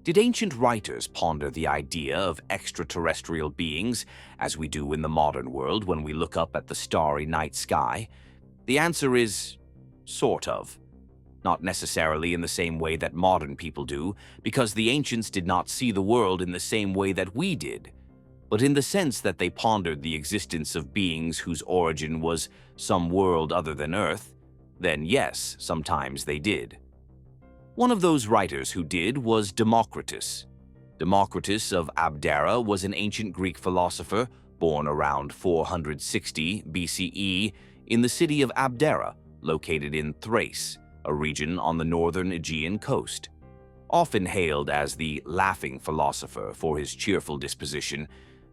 Did ancient writers ponder the idea of extraterrestrial beings as we do in the modern world when we look up at the starry night sky? The answer is sort of. Not necessarily in the same way that modern people do, because the ancients did not see the world in the same way that we did, but in the sense that they pondered the existence of beings whose origin was some world other than Earth. Then yes, sometimes they did. One of those writers who did was Democritus. Democritus of Abdera was an ancient Greek philosopher born around 460 BCE in the city of Abdera, located in Thrace, a region on the northern Aegean coast. Often hailed as the laughing philosopher for his cheerful disposition,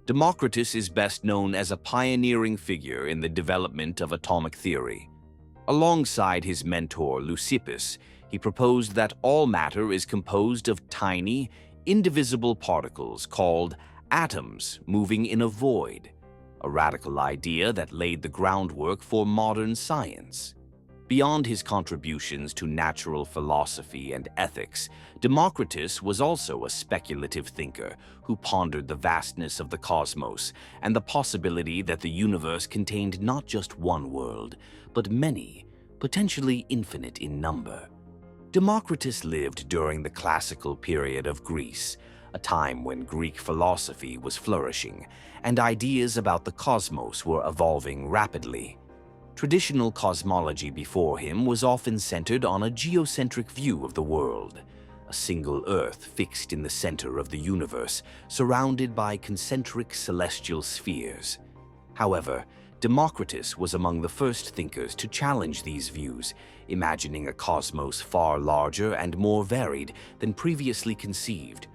Democritus is best known as a pioneering figure in the development of atomic theory. Alongside his mentor Leucippus, he proposed that all matter is composed of tiny, indivisible particles called atoms moving in a void, a radical idea that laid the groundwork for modern science. Beyond his contributions to natural philosophy and ethics, Democritus was also a speculative thinker who pondered the vastness of the cosmos and the possibility that the universe contained not just one world, but many, potentially infinite in number. Democritus lived during the classical period of Greece, a time when Greek philosophy was flourishing and ideas about the cosmos were evolving rapidly. Traditional cosmology before him was often centered on a geocentric view of the world, a single Earth fixed in the center of the universe, surrounded by concentric celestial spheres. However, Democritus was among the first thinkers to challenge these views, imagining a cosmos far larger and more varied than previously conceived.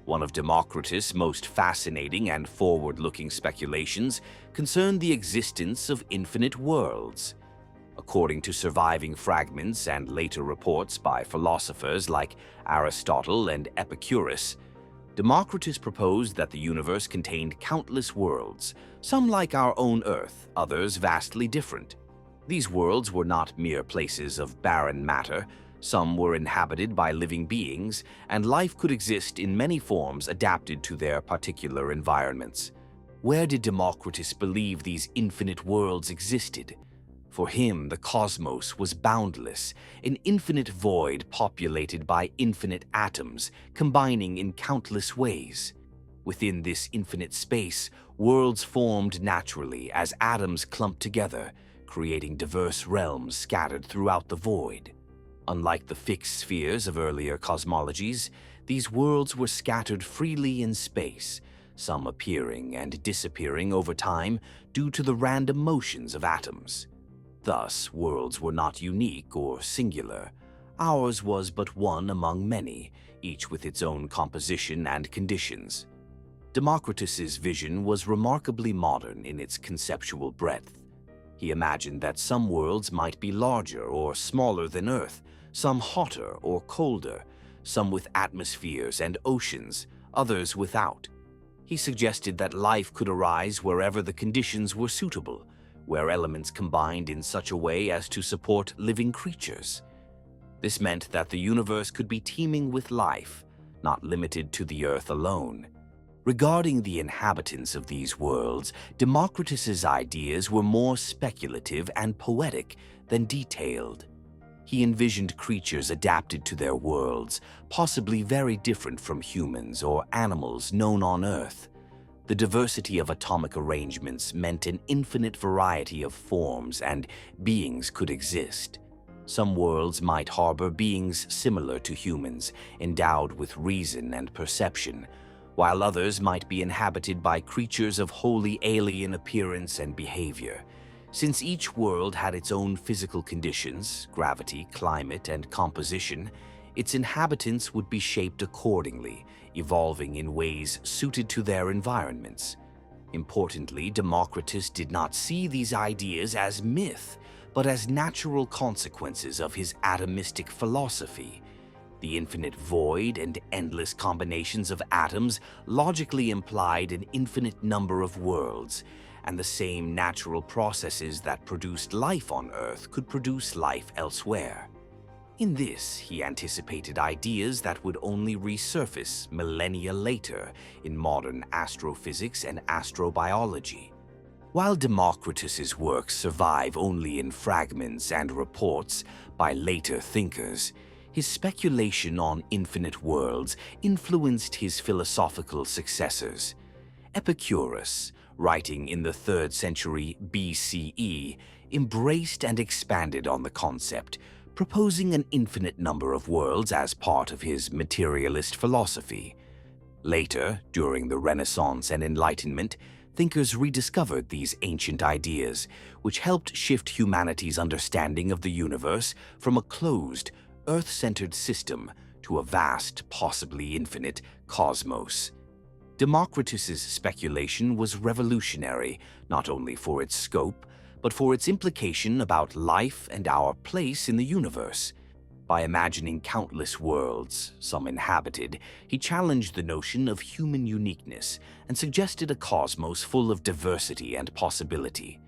One of Democritus' most fascinating and forward-looking speculations concerned the existence of infinite worlds. According to surviving fragments and later reports by philosophers like Aristotle and Epicurus, Democritus proposed that the universe contained countless worlds, some like our own Earth, others vastly different. These worlds were not mere places of barren matter. Some were inhabited by living beings, and life could exist in many forms adapted to their particular environments. Where did Democritus believe these infinite worlds existed? For him, the cosmos was boundless, an infinite void populated by infinite atoms, combining in countless ways. Within this infinite space, worlds formed naturally as atoms clumped together, creating diverse realms scattered throughout the void. Unlike the fixed spheres of earlier cosmologies, these worlds were scattered freely in space, some appearing and disappearing over time due to the random motions of atoms. Thus, worlds were not unique or singular. Ours was but one among many, each with its own composition and conditions. Democritus's vision was remarkably modern in its conceptual breadth. He imagined that some worlds might be larger or smaller than Earth, some hotter or colder, some with atmospheres and oceans, others without. He suggested that life could arise wherever the conditions were suitable, where elements combined in such a way as to support living creatures. This meant that the universe could be teeming with life, not limited to the Earth alone. Regarding the inhabitants of these worlds, Democritus's ideas were more speculative and poetic than detailed. He envisioned creatures adapted to their worlds, possibly very different from humans or animals known on Earth. The diversity of atomic arrangements meant an infinite variety of forms and beings could exist. Some worlds might harbor beings similar to humans, endowed with reason and perception, while others might be inhabited by creatures of wholly alien appearance and behavior. Since each world had its own physical conditions, gravity, climate, and composition, its inhabitants would be shaped accordingly, evolving in ways suited to their environments. Importantly, Democritus did not see these ideas as myth, but as natural consequences of his atomistic philosophy. The infinite void and endless combinations of atoms logically implied an infinite number of worlds, and the same natural processes that produced life on Earth could produce life elsewhere. In this, he anticipated ideas that would only resurface millennia later in modern astrophysics and astrobiology. While Democritus's works survive only in fragments and reports by later thinkers, his speculation on infinite worlds influenced his philosophical successors. Epicurus, writing in the 3rd century BCE, embraced and expanded on the concept, proposing an infinite number of worlds as part of his materialist philosophy. Later, during the Renaissance and Enlightenment, thinkers rediscovered these ancient ideas, which helped shift humanity's understanding of the universe from a closed, Earth-centered system to a vast, possibly infinite, cosmos. Democritus's speculation was revolutionary, not only for its scope, but for its implication about life and our place in the universe. By imagining countless worlds, some inhabited, he challenged the notion of human uniqueness and suggested a cosmos full of diversity and possibility.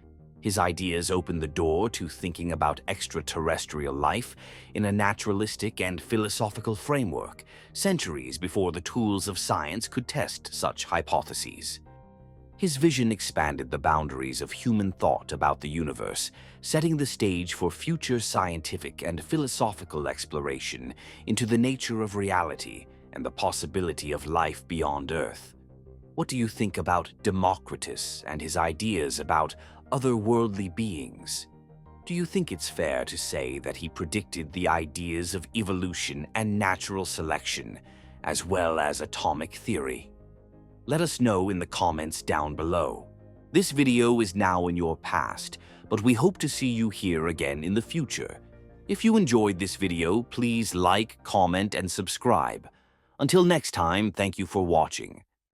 His ideas opened the door to thinking about extraterrestrial life in a naturalistic and philosophical framework, centuries before the tools of science could test such hypotheses. His vision expanded the boundaries of human thought about the universe, setting the stage for future scientific and philosophical exploration into the nature of reality and the possibility of life beyond Earth. What do you think about Democritus and his ideas about otherworldly beings? Do you think it's fair to say that he predicted the ideas of evolution and natural selection, as well as atomic theory? Let us know in the comments down below. This video is now in your past, but we hope to see you here again in the future. If you enjoyed this video, please like, comment, and subscribe. Until next time, thank you for watching.